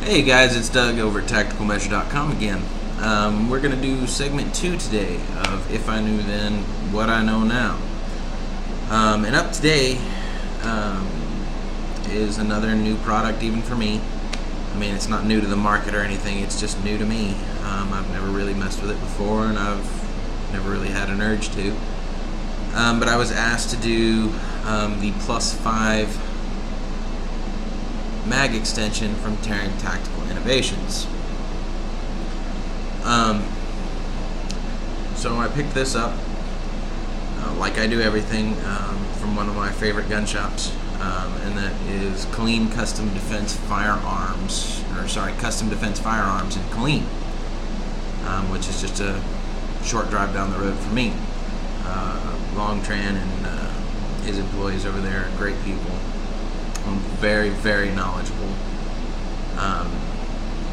Hey guys, it's Doug over at TacticalMeasure.com again. We're going to do segment 2 today of If I Knew Then, What I Know Now. And up today is another new product even for me. I mean, it's not new to the market or anything, it's just new to me. I've never really messed with it before, and I've never really had an urge to. But I was asked to do the Plus 5 mag extension from Taran Tactical Innovations. So I picked this up, like I do everything, from one of my favorite gun shops, and that is Killeen Custom Defense Firearms, Custom Defense Firearms in Killeen, which is just a short drive down the road for me. Long Tran and his employees over there are great people. Very, very knowledgeable,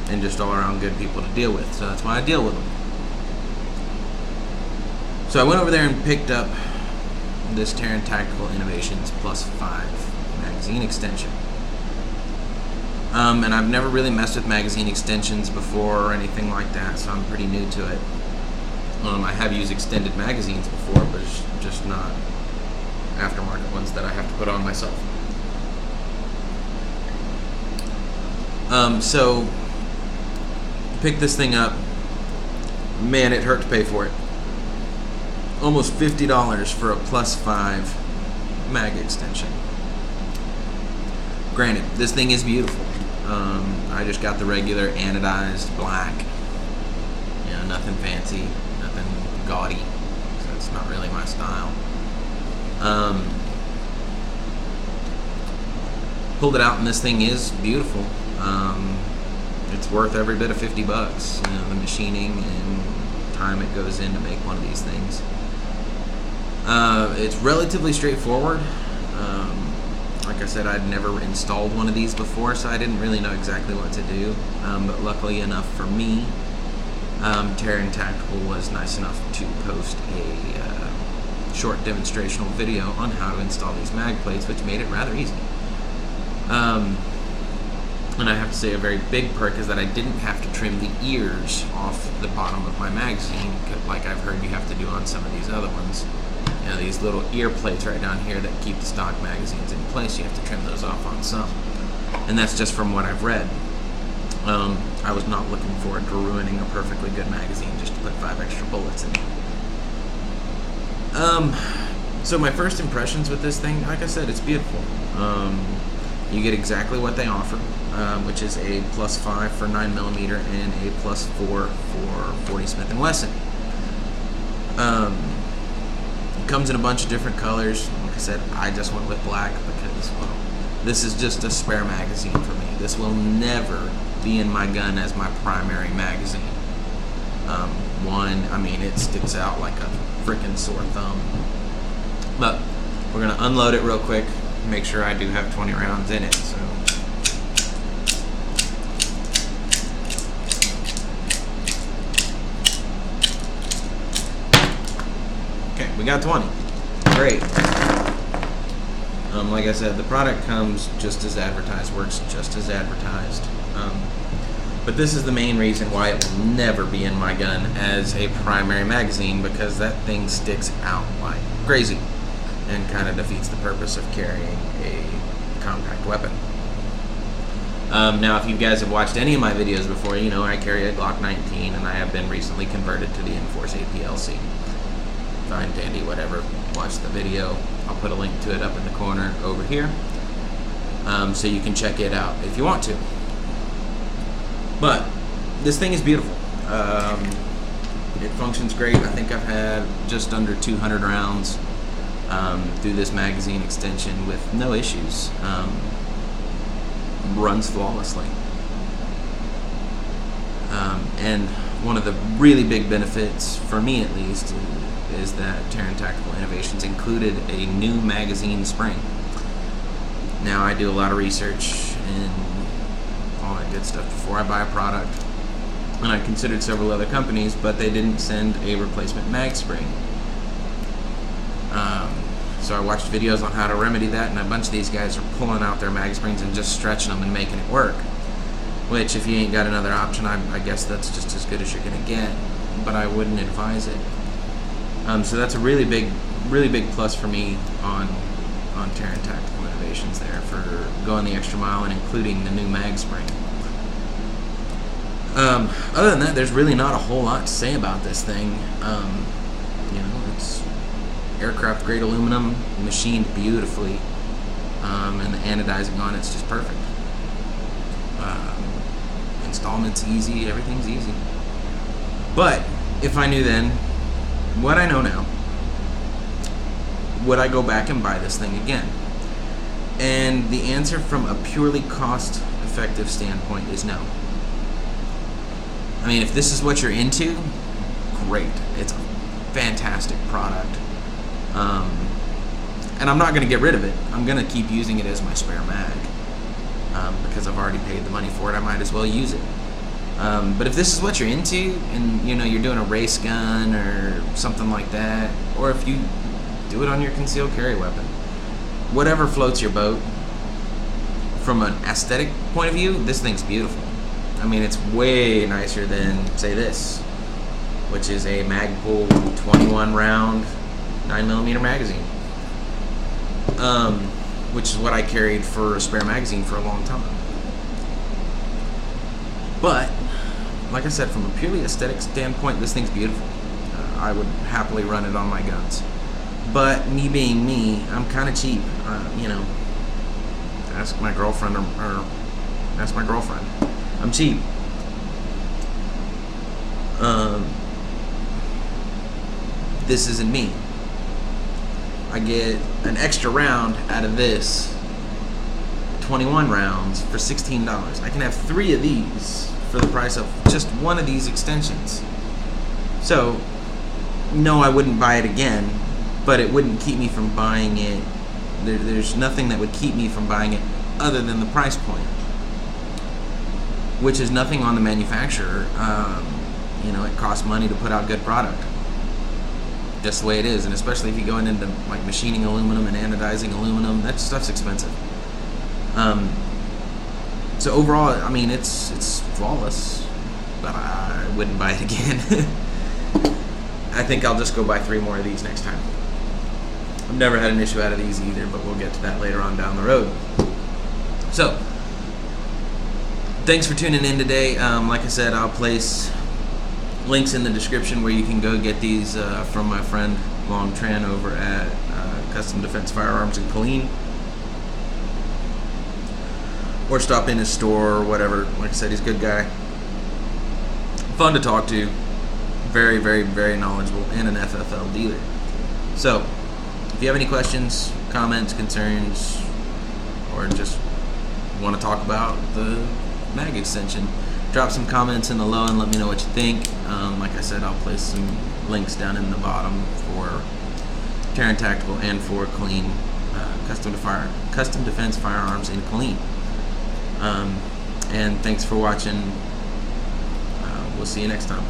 and just all around good people to deal with, so that's why I deal with them. So I went over there and picked up this Taran Tactical Innovations Plus 5 magazine extension. And I've never really messed with magazine extensions before or anything like that, so I'm pretty new to it. I have used extended magazines before, but it's just not aftermarket ones that I have to put on myself. So picked this thing up. Man, it hurt to pay for it. Almost $50 for a Plus 5 mag extension. Granted, this thing is beautiful. I just got the regular anodized black. You know, nothing fancy, nothing gaudy. So it's not really my style. Pulled it out, and this thing is beautiful. It's worth every bit of $50. You know, the machining and time it goes in to make one of these things. It's relatively straightforward. Like I said, I'd never installed one of these before, so I didn't really know exactly what to do. But luckily enough for me, Taran Tactical was nice enough to post a short demonstrational video on how to install these mag plates, which made it rather easy. And I have to say a very big perk is that I didn't have to trim the ears off the bottom of my magazine, like I've heard you have to do on some of these other ones. You know, these little ear plates right down here that keep the stock magazines in place, you have to trim those off on some. And that's just from what I've read. I was not looking forward to ruining a perfectly good magazine just to put 5 extra bullets in it. So my first impressions with this thing, like I said, it's beautiful. You get exactly what they offer, which is a Plus 5 for 9mm and a Plus 4 for 40 Smith & Wesson. It comes in a bunch of different colors. Like I said, I just went with black because, well, this is just a spare magazine for me. This will never be in my gun as my primary magazine. I mean, it sticks out like a freaking sore thumb. But we're going to unload it real quick. Make sure I do have 20 rounds in it. So okay, we got 20. Great. Like I said, the product comes just as advertised, works just as advertised. But this is the main reason why it will never be in my gun as a primary magazine, because that thing sticks out like crazy and kind of defeats the purpose of carrying a compact weapon. Now, if you guys have watched any of my videos before, you know I carry a Glock 19, and I have been recently converted to the Enforce APLC. Fine, dandy, whatever. Watch the video. I'll put a link to it up in the corner over here, so you can check it out if you want to. But this thing is beautiful. It functions great. I think I've had just under 200 rounds through this magazine extension with no issues. Runs flawlessly. And one of the really big benefits, for me at least, is that Taran Tactical Innovations included a new magazine spring. Now, I do a lot of research and all that good stuff before I buy a product, and I considered several other companies, but they didn't send a replacement mag spring. So I watched videos on how to remedy that, and a bunch of these guys are pulling out their mag springs and just stretching them and making it work. which if you ain't got another option, I guess that's just as good as you're gonna get, but I wouldn't advise it. So that's a really big plus for me on Taran Tactical Innovations there, for going the extra mile and including the new mag spring. Other than that, there's really not a whole lot to say about this thing. You know, it's aircraft grade aluminum, machined beautifully, and the anodizing on it's just perfect. Installments easy, everything's easy. But if I knew then what I know now, would I go back and buy this thing again? And the answer from a purely cost-effective standpoint is no. I mean, if this is what you're into, great. It's a fantastic product. And I'm not going to get rid of it. I'm going to keep using it as my spare mag. Because I've already paid the money for it, I might as well use it. But if this is what you're into, and you know you're doing a race gun or something like that, or if you do it on your concealed carry weapon, whatever floats your boat, from an aesthetic point of view, this thing's beautiful. I mean, it's way nicer than, say, this, which is a Magpul 21 round 9mm magazine, which is what I carried for a spare magazine for a long time. But like I said, from a purely aesthetic standpoint, this thing's beautiful. I would happily run it on my guns. But me being me, I'm kind of cheap. You know, ask my girlfriend or ask my girlfriend. I'm cheap. This isn't me. I get an extra round out of this, 21 rounds for $16. I can have 3 of these for the price of just one of these extensions. So, no, I wouldn't buy it again, but it wouldn't keep me from buying it. There's nothing that would keep me from buying it other than the price point, which is nothing on the manufacturer. You know, it costs money to put out good product. That's the way it is, and especially if you're going into like machining aluminum and anodizing aluminum, that stuff's expensive. So overall, I mean, it's flawless, but I wouldn't buy it again. I think I'll just go buy 3 more of these next time. I've never had an issue out of these either, but we'll get to that later on down the road. So, thanks for tuning in today. Like I said, I'll place links in the description where you can go get these from my friend Long Tran over at Custom Defense Firearms in Killeen. Or stop in his store or whatever. Like I said, he's a good guy. Fun to talk to. Very, very, very knowledgeable, and an FFL dealer. So, if you have any questions, comments, concerns, or just want to talk about the mag extension, drop some comments in the low and let me know what you think. Like I said, I'll place some links down in the bottom for Taran Tactical and for Killeen, Custom Defense Firearms in Killeen. And thanks for watching. We'll see you next time.